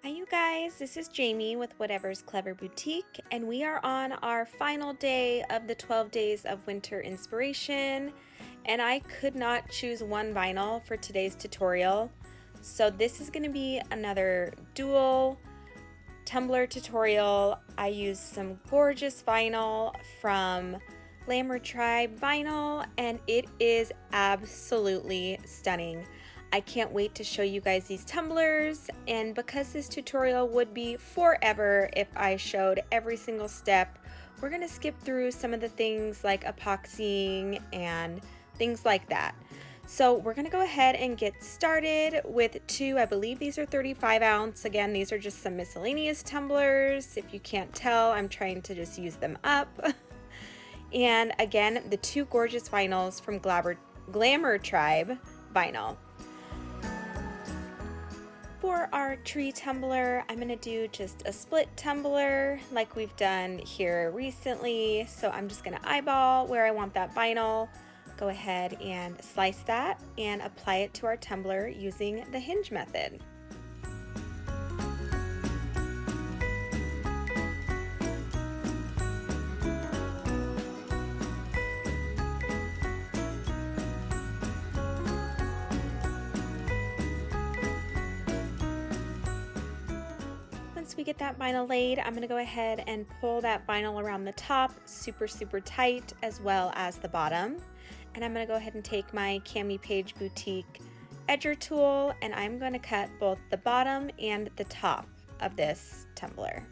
Hi, you guys. This is Jamie with Whatever's Clever Boutique, and we are on our final day of the 12 Days of Winter Inspiration. And I could not choose one vinyl for today's tutorial. So, this is going to be another dual Tumbler tutorial. I used some gorgeous vinyl from Glamour Tribe Vinyl, and it is absolutely stunning. I can't wait to show you guys these tumblers, and because this tutorial would be forever if I showed every single step, we're going to skip through some of the things like epoxying and things like that. So we're going to go ahead and get started with two. I believe these are 35 ounce. Again, these are just some miscellaneous tumblers. If you can't tell, I'm trying to just use them up. And again, the two gorgeous vinyls from Glamour Tribe Vinyl. For our tree tumbler, I'm going to do just a split tumbler like we've done here recently. So I'm just going to eyeball where I want that vinyl, go ahead and slice that and apply it to our tumbler using the hinge method. Once we get that vinyl laid, I'm going to go ahead and pull that vinyl around the top super tight, as well as the bottom. And I'm going to go ahead and take my Cami Page Boutique edger tool, and I'm going to cut both the bottom and the top of this tumbler.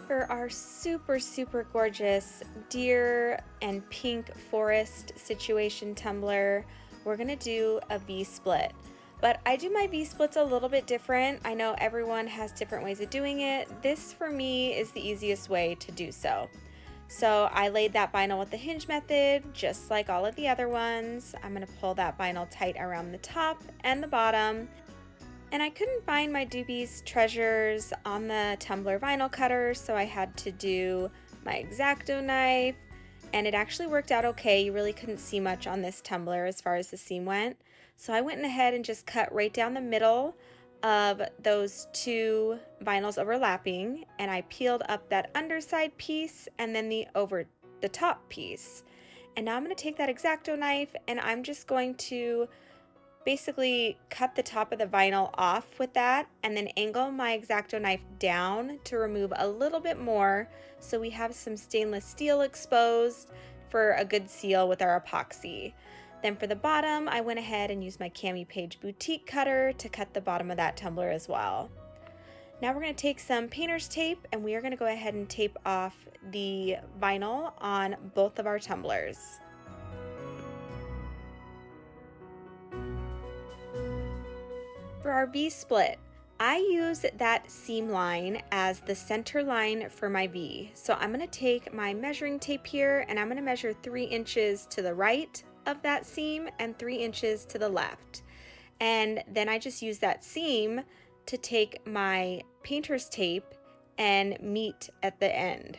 For our super gorgeous deer and pink forest situation tumbler, we're gonna do a V-split. But I do my V-splits a little bit different. I know everyone has different ways of doing it. This for me is the easiest way to do so. So I laid that vinyl with the hinge method, just like all of the other ones. I'm gonna pull that vinyl tight around the top and the bottom. And I couldn't find my Doobie's Treasures on the tumbler vinyl cutter, so I had to do my X-Acto knife, and it actually worked out okay. You really couldn't see much on this tumbler as far as the seam went. So I went ahead and just cut right down the middle of those two vinyls overlapping, and I peeled up that underside piece and then the over the top piece. And now I'm going to take that X-Acto knife and I'm just going to basically cut the top of the vinyl off with that and then angle my X-Acto knife down to remove a little bit more so we have some stainless steel exposed for a good seal with our epoxy. Then for the bottom, I went ahead and used my Cami Page Boutique cutter to cut the bottom of that tumbler as well. Now we're going to take some painter's tape and we are going to go ahead and tape off the vinyl on both of our tumblers. For our V-split, I use that seam line as the center line for my V. So I'm going to take my measuring tape here and I'm going to measure 3 inches to the right of that seam and 3 inches to the left. And then I just use that seam to take my painter's tape and meet at the end.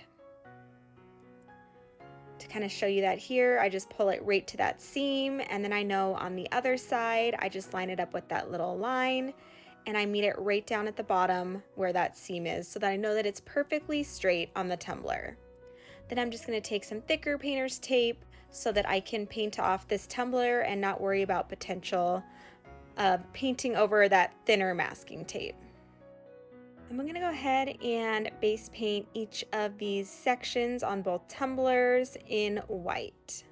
To kind of show you that here, I just pull it right to that seam, and then I know on the other side, I just line it up with that little line, and I meet it right down at the bottom where that seam is so that I know that it's perfectly straight on the tumbler. Then I'm just going to take some thicker painter's tape so that I can paint off this tumbler and not worry about potential painting over that thinner masking tape. I'm going to go ahead and base paint each of these sections on both tumblers in white.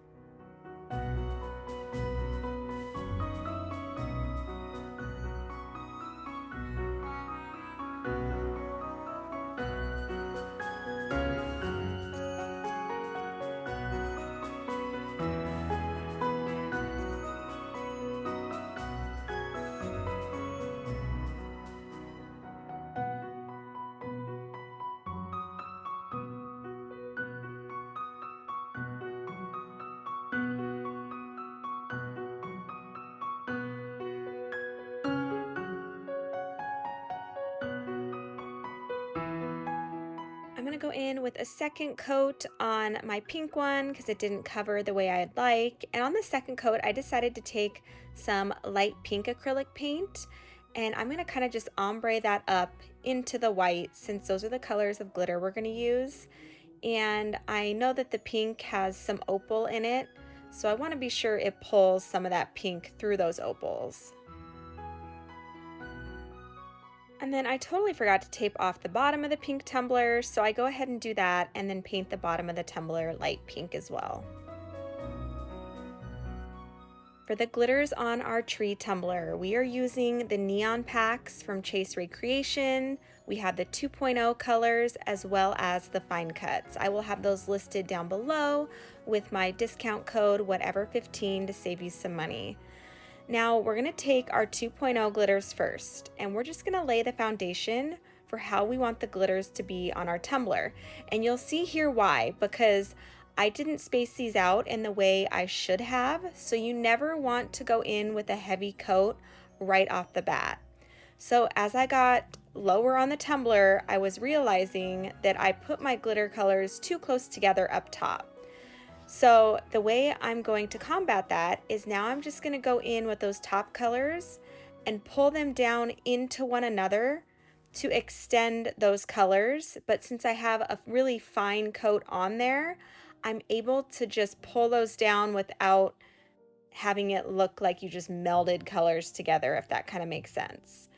gonna go in with a second coat on my pink one because it didn't cover the way I'd like. And on the second coat, I decided to take some light pink acrylic paint, and I'm gonna kind of just ombre that up into the white since those are the colors of glitter we're gonna use. And I know that the pink has some opal in it, so I wanna be sure it pulls some of that pink through those opals. And then I totally forgot to tape off the bottom of the pink tumbler, so I go ahead and do that and then paint the bottom of the tumbler light pink as well. For the glitters on our tree tumbler, we are using the neon packs from KSRESIN. We have the 2.0 colors as well as the fine cuts. I will have those listed down below with my discount code whatever15 to save you some money. Now we're going to take our 2.0 glitters first, and we're just going to lay the foundation for how we want the glitters to be on our tumbler. And you'll see here why, because I didn't space these out in the way I should have, so you never want to go in with a heavy coat right off the bat. So as I got lower on the tumbler, I was realizing that I put my glitter colors too close together up top. So the way I'm going to combat that is now I'm just going to go in with those top colors and pull them down into one another to extend those colors. But since I have a really fine coat on there, I'm able to just pull those down without having it look like you just melded colors together, if that kind of makes sense.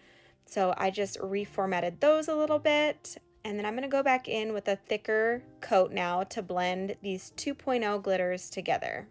So I just reformatted those a little bit. And then I'm going to go back in with a thicker coat now to blend these 2.0 glitters together.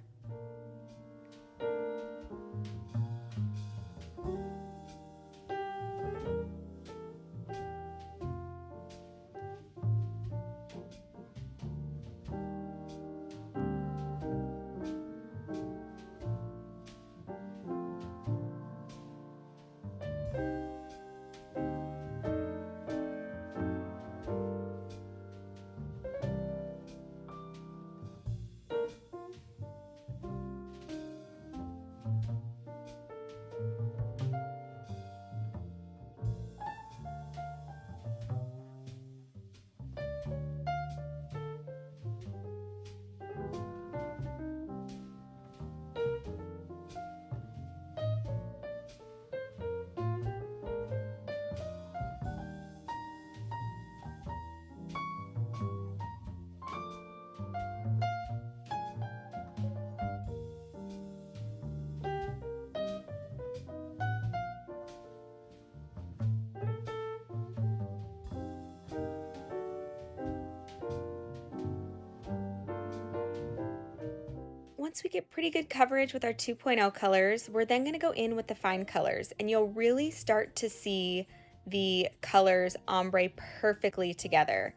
Once we get pretty good coverage with our 2.0 colors, we're then going to go in with the fine colors, and you'll really start to see the colors ombre perfectly together.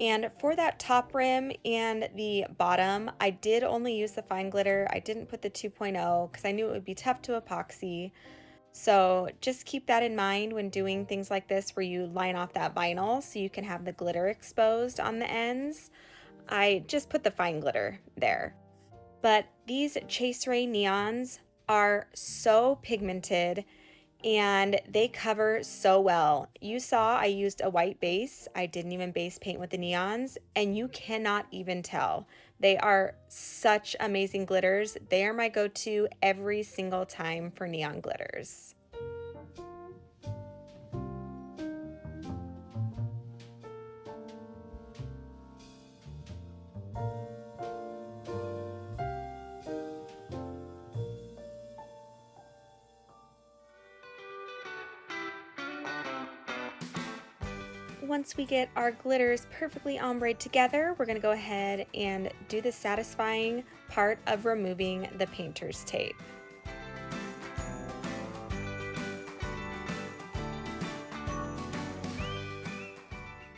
And for that top rim and the bottom, I did only use the fine glitter. I didn't put the 2.0 because I knew it would be tough to epoxy. So just keep that in mind when doing things like this where you line off that vinyl so you can have the glitter exposed on the ends. I just put the fine glitter there. But these KSRESIN neons are so pigmented and they cover so well. You saw I used a white base. I didn't even base paint with the neons, and you cannot even tell. They are such amazing glitters. They are my go-to every single time for neon glitters. Once we get our glitters perfectly ombre together, we're going to go ahead and do the satisfying part of removing the painter's tape.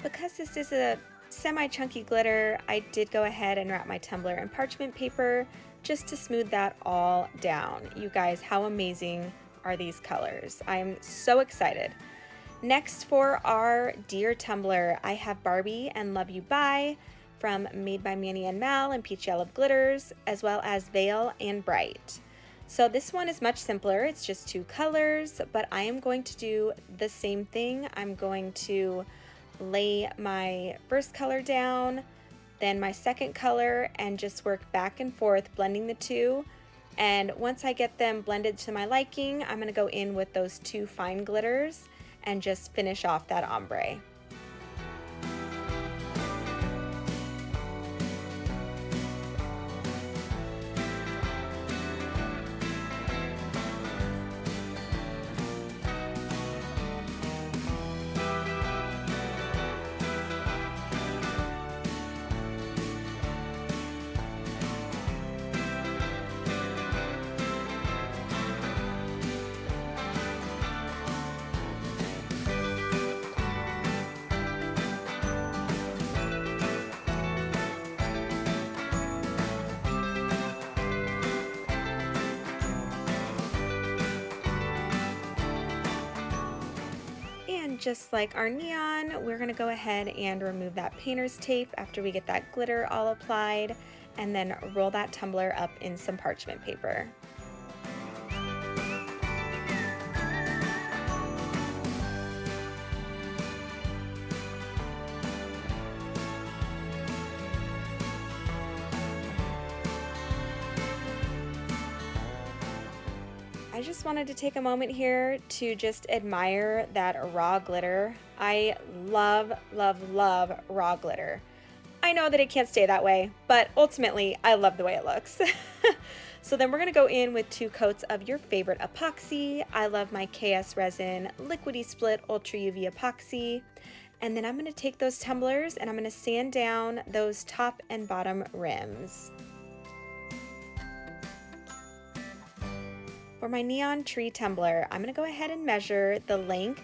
Because this is a semi-chunky glitter, I did go ahead and wrap my tumbler in parchment paper just to smooth that all down. You guys, how amazing are these colors? I'm so excited. Next, for our deer tumbler, I have Barbie and Love You Bye from Made by Manny and Mal and Peach Yellow Glitters, as well as Veil and Bright. So this one is much simpler. It's just 2 colors, but I am going to do the same thing. I'm going to lay my first color down, then my second color, and just work back and forth blending the two. And once I get them blended to my liking, I'm going to go in with those two fine glitters and just finish off that ombre. And just like our neon, we're going to go ahead and remove that painter's tape after we get that glitter all applied, and then roll that tumbler up in some parchment paper. I just wanted to take a moment here to just admire that raw glitter. I love, love, love raw glitter. I know that it can't stay that way, but ultimately I love the way it looks. So then we're going to go in with 2 coats of your favorite epoxy. I love my KSRESIN Liquidy Split Ultra UV Epoxy. And then I'm going to take those tumblers and I'm going to sand down those top and bottom rims. For my neon tree tumbler, I'm going to go ahead and measure the length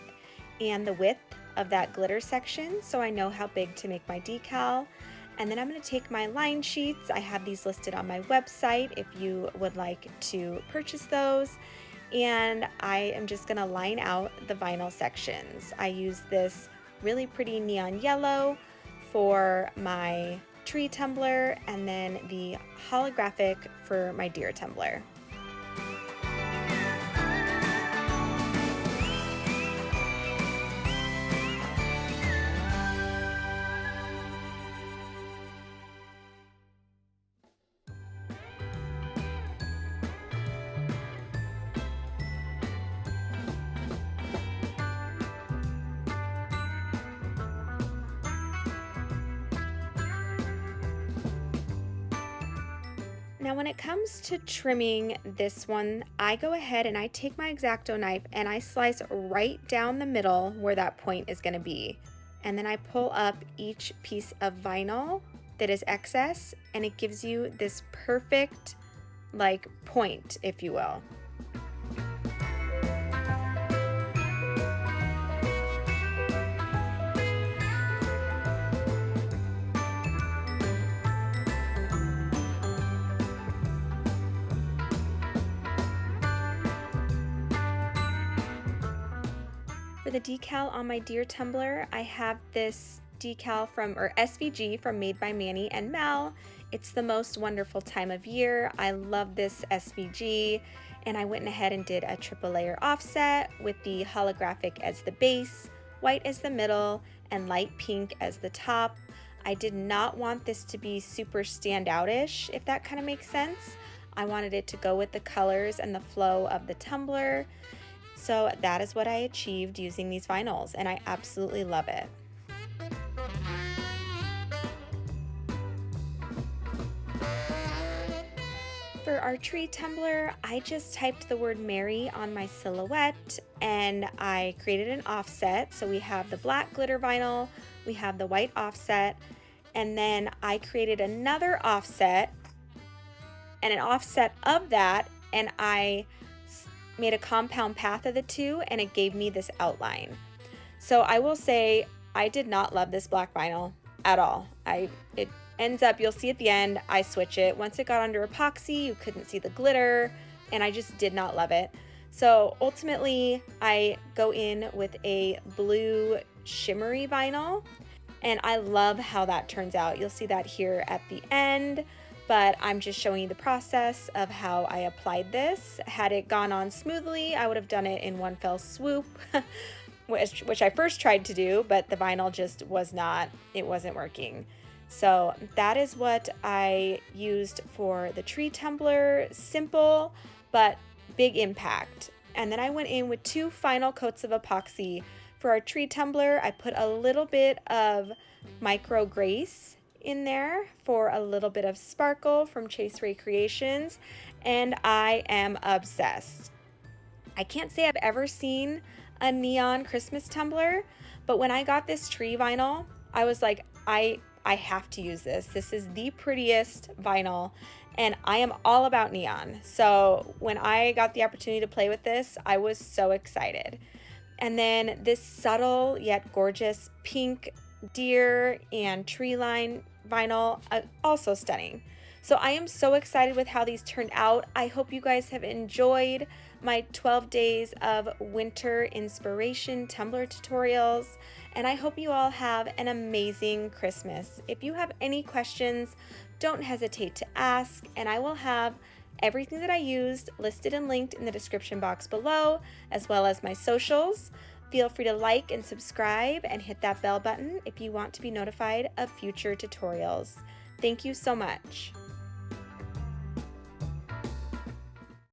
and the width of that glitter section so I know how big to make my decal. And then I'm going to take my line sheets. I have these listed on my website if you would like to purchase those. And I am just going to line out the vinyl sections. I use this really pretty neon yellow for my tree tumbler and then the holographic for my deer tumbler. Now when it comes to trimming this one, I go ahead and I take my X-Acto knife and I slice right down the middle where that point is going to be. And then I pull up each piece of vinyl that is excess and it gives you this perfect like point, if you will. For the decal on my deer tumbler, I have this decal from, or SVG from Made by Manny and Mel. It's the most wonderful time of year. I love this SVG, and I went ahead and did a triple layer offset with the holographic as the base, white as the middle, and light pink as the top. I did not want this to be super standout-ish, if that kind of makes sense. I wanted it to go with the colors and the flow of the tumbler. So that is what I achieved using these vinyls, and I absolutely love it. For our tree tumbler, I just typed the word Mary on my silhouette and I created an offset. So we have the black glitter vinyl, we have the white offset, and then I created another offset and an offset of that, and I made a compound path of the two and it gave me this outline. So I will say I did not love this black vinyl at all. It ends up, you'll see at the end, I switch it. Once it got under epoxy, you couldn't see the glitter and I just did not love it. So ultimately I go in with a blue shimmery vinyl and I love how that turns out. You'll see that here at the end. But I'm just showing you the process of how I applied this. Had it gone on smoothly, I would have done it in one fell swoop. which I first tried to do, but the vinyl just it wasn't working. So that is what I used for the tree tumbler. Simple, but big impact. And then I went in with 2 final coats of epoxy. For our tree tumbler, I put a little bit of Micro Grace in there for a little bit of sparkle from KSRESIN, and I am obsessed. I can't say I've ever seen a neon Christmas tumbler, but when I got this tree vinyl, I was like, I have to use this. This is the prettiest vinyl, and I am all about neon. So when I got the opportunity to play with this, I was so excited. And then this subtle yet gorgeous pink deer and tree line vinyl, also stunning. So I am so excited with how these turned out. I hope you guys have enjoyed my 12 days of winter inspiration tumbler tutorials, and I hope you all have an amazing Christmas. If you have any questions, don't hesitate to ask, and I will have everything that I used listed and linked in the description box below, as well as my socials. Feel free to like and subscribe and hit that bell button if you want to be notified of future tutorials. Thank you so much.